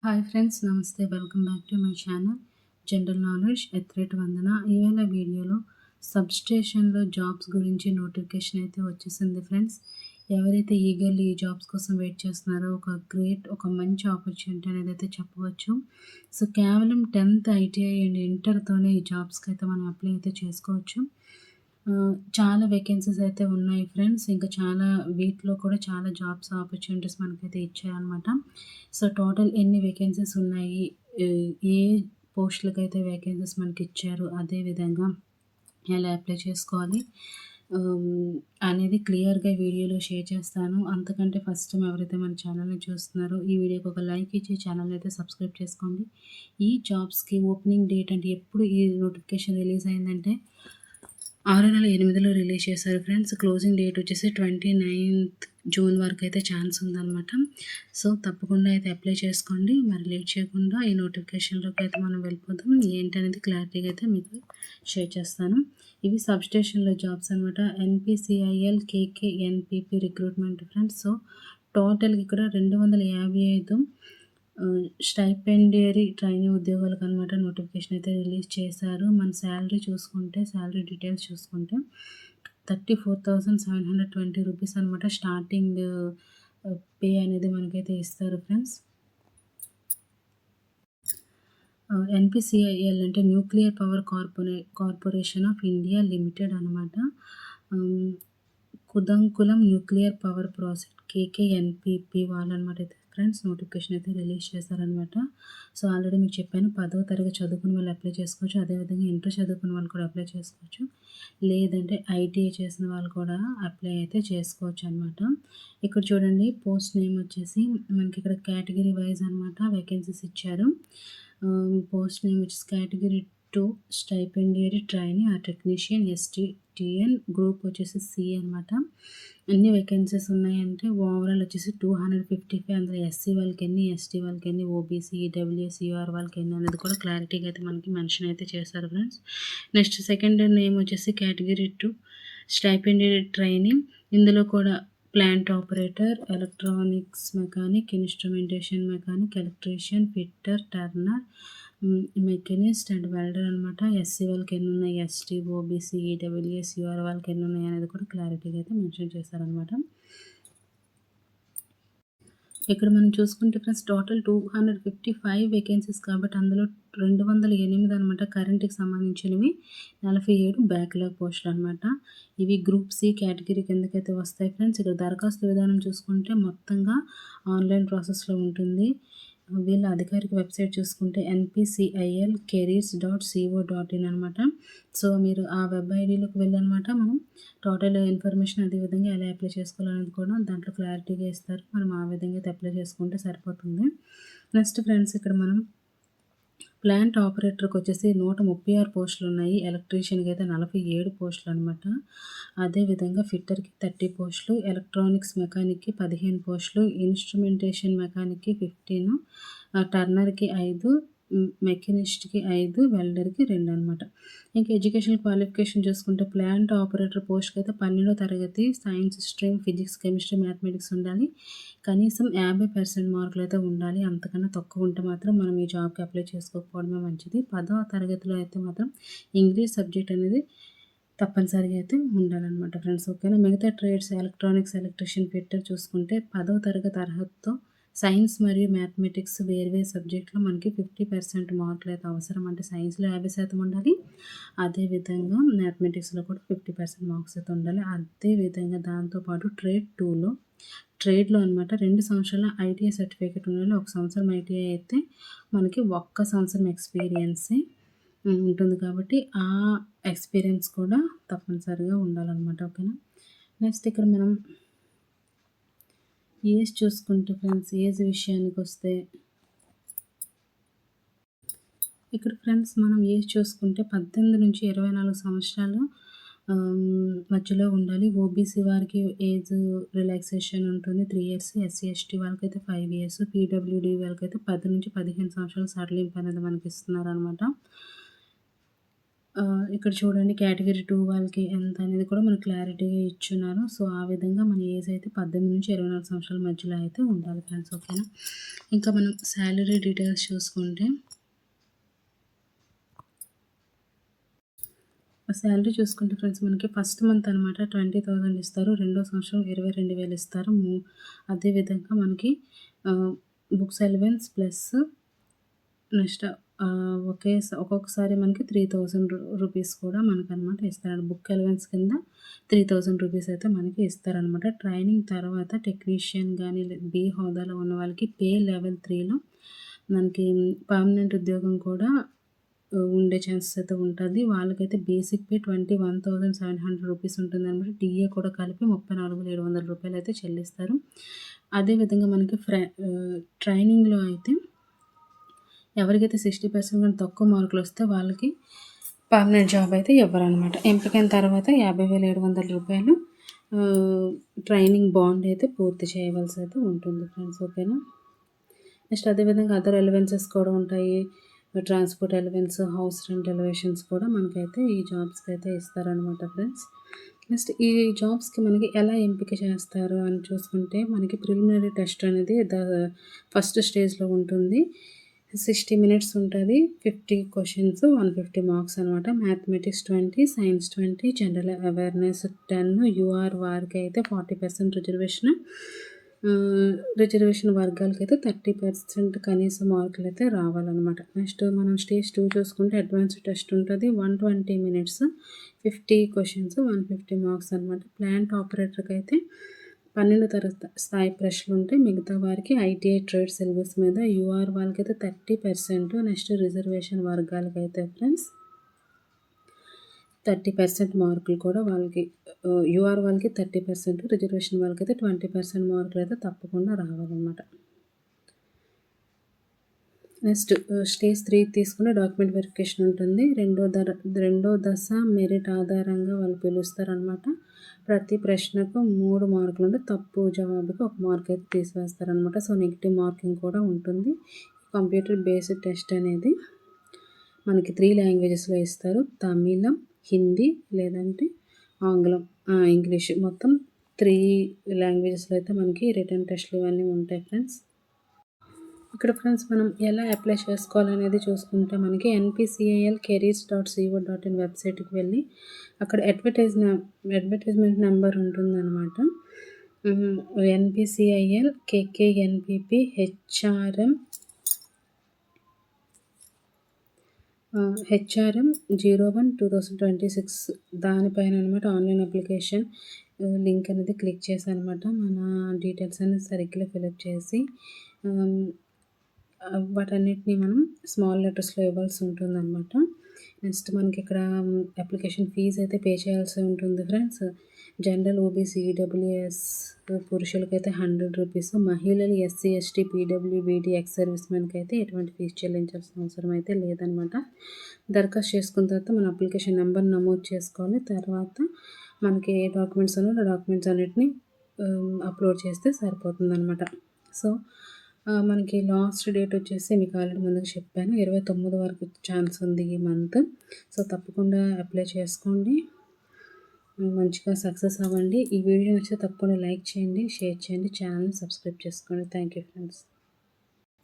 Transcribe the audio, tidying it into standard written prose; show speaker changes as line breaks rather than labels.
Hi friends, నమస్తే. Welcome back to my channel general knowledge ఎత్రేట్ వందన. ఈవేళ వీడియోలో సబ్స్టేషన్లో జాబ్స్ గురించి నోటిఫికేషన్ అయితే వచ్చేసింది ఫ్రెండ్స్. ఎవరైతే ఈగర్లీ ఈ జాబ్స్ కోసం వెయిట్ చేస్తున్నారో ఒక మంచి ఆపర్చునిటీ అనేది అయితే చెప్పవచ్చు. సో కేవలం 10th ఐటీఐ అండ్ ఇంటర్తోనే ఈ జాబ్స్కి అయితే మనం అప్లై అయితే చేసుకోవచ్చు. చాలా వేకెన్సీస్ అయితే ఉన్నాయి ఫ్రెండ్స్. ఇంకా వీటిలో కూడా చాలా జాబ్స్ ఆపర్చునిటీస్ మనకైతే ఇచ్చారనమాట. సో టోటల్ ఎన్ని వేకెన్సీస్ ఉన్నాయి, ఏ పోస్టులకైతే వేకెన్సీస్ మనకిచ్చారు, అదేవిధంగా ఎలా అప్లై చేసుకోవాలి అనేది క్లియర్‌గా వీడియోలో షేర్ చేస్తాను. అంతకంటే ఫస్ట్ టైం ఎవరైతే మన ఛానల్‌ని చూస్తున్నారో ఈ వీడియోకి ఒక లైక్ ఇచ్చి ఛానల్‌ని అయితే సబ్స్క్రైబ్ చేసుకోండి. ఈ జాబ్స్‌కి ఓపెనింగ్ డేట్ అంటే ఎప్పుడు ఈ నోటిఫికేషన్ రిలీజ్ అయిందంటే 6 నెల 8లో రిలీజ్ చేశారు ఫ్రెండ్స్. క్లోజింగ్ డేట్ వచ్చేసి 29th జూన్ వరకు అయితే ఛాన్స్ ఉందన్నమాట. సో తప్పకుండా అయితే అప్లై చేసుకోండి. మరి లేట్ చేయకుండా ఈ నోటిఫికేషన్లోకి అయితే మనం వెళ్ళిపోదాం. ఏంటనేది క్లారిటీగా అయితే మీకు షేర్ చేస్తాను. ఇవి సబ్స్టేషన్లో జాబ్స్ అనమాట. ఎన్పిసిఐఎల్ కేకే ఎన్పిపి రిక్రూట్మెంట్ ఫ్రెండ్స్. సో టోటల్గా ఇక్కడ 255 స్టైపెండియరీ ట్రైనీ ఉద్యోగాలకనమాట నోటిఫికేషన్ అయితే రిలీజ్ చేశారు. మన శాలరీ డీటెయిల్స్ చూసుకుంటే 34,720 రూపీస్ అనమాట స్టార్టింగ్ పే అనేది మనకైతే ఇస్తారు ఫ్రెండ్స్. ఎన్పిసిఐఎల్ అంటే nuclear power corporation of India limited అనమాట. కుదంకులం న్యూక్లియర్ పవర్ ప్రాజెక్ట్ కేకేఎన్పిపి వాళ్ళనమాట అయితే ఫ్రెండ్స్ నోటిఫికేషన్ అయితే రిలీజ్ చేశారనమాట. సో ఆల్రెడీ మీకు చెప్పాను, 10వ తరగతి చదువుకున్న వాళ్ళు అప్లై చేసుకోవచ్చు. అదేవిధంగా ఇంటర్ చదువుకున్న వాళ్ళు కూడా అప్లై చేసుకోవచ్చు. లేదంటే ఐటీఐ చేసిన వాళ్ళు కూడా అప్లై అయితే చేసుకోవచ్చు అనమాట. ఇక్కడ చూడండి, పోస్ట్ నేమ్ వచ్చేసి మనకి ఇక్కడ కేటగిరీ వైజ్ అనమాట వేకెన్సీస్ ఇచ్చారు. పోస్ట్ నేమ్ వచ్చేసి category 2 stipendiary trainee or technician STTN group వచ్చేసి సి అనమాట. అన్ని వేకెన్సీస్ ఉన్నాయంటే ఓవరాల్ వచ్చేసి 255. అందులో ఎస్సీ వాళ్ళకి ఎన్ని, ఎస్టీ వాళ్ళకి ఎన్ని, ఓబీసీ ఈడబ్ల్యూఎస్ యూఆర్ వాళ్ళకి ఎన్ని అనేది కూడా క్లారిటీగా అయితే మనకి మెన్షన్ అయితే చేశారు ఫ్రెండ్స్. నెక్స్ట్ సెకండ్ నేమ్ వచ్చేసి కేటగిరీ 2 స్టైపెండియరీ ట్రైనీ. ఇందులో కూడా plant operator, electronics mechanic, instrumentation mechanic, electrician, fitter, Turner, machinist and welder అనమాట. ఎస్సీ వాళ్ళకి ఎన్ని ఉన్నాయి, ఎస్టీ, ఓబీసీ ఈడబ్ల్యూఎస్ యూఆర్ వాళ్ళకి ఎన్ని ఉన్నాయి అనేది కూడా క్లారిటీగా అయితే మెన్షన్ చేశారనమాట. ఇక్కడ మనం చూసుకుంటే ఫ్రెండ్స్ టోటల్ 255 వేకెన్సీస్ కాబట్టి అందులో 208 అనమాట కరెంట్కి సంబంధించినవి, 47 బ్యాక్లాగ్ పోస్టులు అనమాట. ఇవి గ్రూప్ సి కేటగిరీ కిందకైతే వస్తాయి ఫ్రెండ్స్. ఇక్కడ దరఖాస్తు విధానం చూసుకుంటే మొత్తంగా ఆన్లైన్ ప్రాసెస్లో ఉంటుంది. వీళ్ళ అధికారిక వెబ్సైట్ చూసుకుంటే npcilcareers.co.in అనమాట. సో మీరు ఆ వెబ్ ఐడీలోకి వెళ్ళనమాట మనం టోటల్ ఇన్ఫర్మేషన్ అదేవిధంగా ఎలా అప్లై చేసుకోవాలనేది కూడా దాంట్లో క్లారిటీగా ఇస్తారు. మనం ఆ విధంగా అయితే అప్లై చేసుకుంటే సరిపోతుంది. నెక్స్ట్ ఫ్రెండ్స్, ఇక్కడ మనం ప్లాంట్ ఆపరేటర్కి వచ్చేసి 136 పోస్టులు ఉన్నాయి. ఎలక్ట్రీషియన్కి అయితే 47 పోస్టులు అనమాట. అదేవిధంగా ఫిట్టర్కి 30 పోస్టులు, ఎలక్ట్రానిక్స్ మెకానిక్కి 15 పోస్టులు, ఇన్స్ట్రుమెంటేషన్ మెకానిక్కి 15, టర్నర్కి 5, మెకానిస్ట్కి 5, వెల్డర్కి 2 అనమాట. ఇంకా ఎడ్యుకేషన్ క్వాలిఫికేషన్ చూసుకుంటే ప్లాంట్ ఆపరేటర్ పోస్ట్కి అయితే 12వ తరగతి science stream, physics, chemistry, mathematics ఉండాలి. కనీసం 50% మార్కులు అయితే ఉండాలి. అంతకన్నా తక్కువ ఉంటే మాత్రం మనం ఈ జాబ్కి అప్లై చేసుకోకపోవడమే మంచిది. 10వ తరగతిలో అయితే మాత్రం ఇంగ్లీష్ సబ్జెక్ట్ అనేది తప్పనిసరిగా అయితే ఉండాలన్నమాట ఫ్రెండ్స్. ఓకేనా. మిగతా ట్రేడ్స్ ఎలక్ట్రానిక్స్, ఎలక్ట్రీషియన్, ఫిట్టర్ చూసుకుంటే 10వ తరగతి అర్హతతో సైన్స్ మరియు మ్యాథమెటిక్స్ వేర్వేరు సబ్జెక్టులో మనకి 50% మార్కులు అయితే అవసరం. అంటే సైన్స్లో 50% ఉండాలి, అదేవిధంగా మ్యాథమెటిక్స్లో కూడా 50% మార్క్స్ అయితే ఉండాలి. అదేవిధంగా దాంతోపాటు ట్రేడ్లో అనమాట 2 సంవత్సరాల ఐటీఐ సర్టిఫికేట్ ఉండాలి. 1 సంవత్సరం ఐటీఐ అయితే మనకి 1 సంవత్సరం ఎక్స్పీరియన్సే ఉంటుంది కాబట్టి ఆ ఎక్స్పీరియన్స్ కూడా తప్పనిసరిగా ఉండాలన్నమాట. ఓకేనా. నెక్స్ట్ ఇక్కడ మనం ఏజ్ చూసుకుంటే ఫ్రెండ్స్, ఏజ్ విషయానికి వస్తే ఇక్కడ ఫ్రెండ్స్ మనం ఏజ్ చూసుకుంటే 18 నుంచి 24 సంవత్సరాలు మధ్యలో ఉండాలి. ఓబీసీ వారికి ఏజ్ రిలాక్సేషన్ ఉంటుంది 3 ఇయర్స్, ఎస్సీ ఎస్టీ వాళ్ళకైతే 5 ఇయర్స్, పీడబ్ల్యూడీ వాళ్ళకైతే 10 నుంచి 15 సంవత్సరాలు సడలింపు అనేది మనకి ఇస్తున్నారనమాట. ఇక్కడ చూడండి కేటగిరీ 2 వాళ్ళకి ఎంత అనేది కూడా మనకు క్లారిటీగా ఇచ్చున్నారు. సో, ఆ విధంగా మన ఏజ్ అయితే 18-24 సంవత్సరాల మధ్యలో అయితే ఉండాలి ఫ్రెండ్స్. ఓకేనా. ఇంకా మనం సాలరీ డీటెయిల్స్ చూసుకుంటే సాలరీ చూసుకుంటే ఫ్రెండ్స్ మనకి ఫస్ట్ మంత్ అనమాట 20,000 ఇస్తారు. రెండో సంవత్సరం 22,000 ఇస్తారు. అదేవిధంగా మనకి బుక్స్ అలవెన్స్ ప్లస్ నెక్స్ట్ ఒక్కొక్కసారి మనకి 3,000 రూపీస్ కూడా మనకనమాట ఇస్తారు. బుక్ అలవెన్స్ కింద 3,000 రూపీస్ అయితే మనకి ఇస్తారనమాట. ట్రైనింగ్ తర్వాత టెక్నీషియన్ గానీ బి హోదాలో ఉన్న వాళ్ళకి పే లెవెల్ 3లో మనకి పర్మనెంట్ ఉద్యోగం కూడా ఉండే ఛాన్సెస్ అయితే ఉంటది. వాళ్ళకైతే బేసిక్ పే 21,700 రూపీస్ ఉంటుందనమాట. టీఏ కూడా కలిపి 34,700 రూపాయలయితే చెల్లిస్తారు. అదేవిధంగా మనకి ట్రైనింగ్‌లో అయితే ఎవరికైతే 60% కన్నా తక్కువ మార్కులొస్తే వాళ్ళకి పర్మనెంట్ జాబ్ అయితే ఇవ్వరనమాట. ఎంపికైన తర్వాత 50,700 రూపాయలు ట్రైనింగ్ బాండ్ అయితే పూర్తి చేయవలసి అయితే ఉంటుంది ఫ్రెండ్స్. ఓకేనా. నెక్స్ట్ అదేవిధంగా అదర్ ఎలవెన్సెస్ కూడా ఉంటాయి. Transport allowance, house rent elevations కూడా మనకైతే ఈ జాబ్స్‌కి అయితే ఇస్తారనమాట ఫ్రెండ్స్. నెక్స్ట్ ఈ జాబ్స్‌కి మనకి ఎలా ఎంపిక చేస్తారు అని చూసుకుంటే మనకి ప్రిలిమినరీ టెస్ట్ అనేది ఫస్ట్ స్టేజ్‌లో ఉంటుంది. 60 మినిట్స్ ఉంటది. 50 క్వెషన్స్, 150 మార్క్స్ అనమాట. Mathematics 20, science 20, general awareness 10, UR వారికైతే 40% రిజర్వేషన్ వర్గాలకైతే 30% కనీస మార్కులైతే రావాలనమాట. నెక్స్ట్ మనం స్టేజ్ 2 చూసుకుంటే అడ్వాన్స్డ్ టెస్ట్ ఉంటది. 120 మినిట్స్, 50 క్వెషన్స్, 150 మార్క్స్ అనమాట. ప్లాంట్ ఆపరేటర్‌కైతే 12 తరగతి స్థాయి ప్రశ్నలుంటాయి. మిగతా వారికి ఐటీఐ ట్రేడ్ సిలబస్ మీద, యూఆర్ వాళ్ళకైతే 30%. నెక్స్ట్ రిజర్వేషన్ వర్గాలకైతే ఫ్రెండ్స్ 30% మార్కులు కూడా వాళ్ళకి యూఆర్ వాళ్ళకి 30%, రిజర్వేషన్ వాళ్ళకైతే 20% మార్కులు అయితే తప్పకుండా రావాలన్నమాట. నెక్స్ట్ స్టేజ్ 3 తీసుకుంటే డాక్యుమెంట్ వెరిఫికేషన్ ఉంటుంది. రెండో దశ మెరిట్ ఆధారంగా వాళ్ళు పిలుస్తారనమాట. ప్రతి ప్రశ్నకు 3 మార్కులు ఉంటే తప్పు జవాబుకి 1 మార్క్ అయితే తీసివేస్తారనమాట. సో, నెగిటివ్ మార్కింగ్ కూడా ఉంటుంది. కంప్యూటర్ బేస్డ్ టెస్ట్ అనేది మనకి 3 లాంగ్వేజెస్‌లో ఇస్తారు. తమిళం, హిందీ లేదంటే ఆంగ్లం, ఇంగ్లీష్ మొత్తం 3 లాంగ్వేజెస్‌లో అయితే మనకి రిటన్ టెస్ట్‌లు ఇవన్నీ ఉంటాయి ఫ్రెండ్స్. ఇక్కడ ఫ్రెండ్స్ మనం ఎలా అప్లై చేసుకోవాలనేది చూసుకుంటే మనకి npcal-careers.co.in వెబ్సైట్‌కి వెళ్ళి అక్కడ అడ్వర్టైజ్మెంట్ నెంబర్ ఉంటుందన్నమాట. NPCIL KKNPP HRM 01/2026 దానిపైన అనమాట ఆన్లైన్ అప్లికేషన్ లింక్ అనేది క్లిక్ చేసి అనమాట మన డీటెయిల్స్ అనేది సరిగ్గా ఫిలప్ చేసి వాటన్నిటిని మనం స్మాల్ లెటర్స్‌లో ఇవ్వాల్సి ఉంటుందన్నమాట. నెక్స్ట్ మనకి ఇక్కడ అప్లికేషన్ ఫీజ్ అయితే పే చేయాల్సి ఉంటుంది ఫ్రెండ్స్. జనరల్, ఓబీసీ, ఈడబ్ల్యూఎస్ పురుషులకైతే 100 రూపీస్, మహిళలు SC, ST, PWBD, ex service మెన్కి అయితే ఎటువంటి ఫీజు చెల్లించాల్సిన అవసరం అయితే లేదనమాట. దరఖాస్తు చేసుకున్న తర్వాత మన అప్లికేషన్ నెంబర్ నమోదు చేసుకోవాలి. తర్వాత మనకి ఏ డాక్యుమెంట్స్ ఉన్నాయో ఆ డాక్యుమెంట్స్ అన్నిటిని అప్లోడ్ చేస్తే సరిపోతుందనమాట. సో, మనకి లాస్ట్ డేట్ వచ్చేసి మీకు ఆల్రెడీ ముందుగా చెప్పాను 29 వరకు ఛాన్స్ ఉంది ఈ మంత్. సో, తప్పకుండా అప్లై చేసుకోండి. మంచిగా సక్సెస్ అవ్వండి. ఈ వీడియో నచ్చితే తప్పకుండా లైక్ చేయండి, షేర్ చేయండి, ఛానల్ని సబ్స్క్రైబ్ చేసుకోండి. Thank you friends.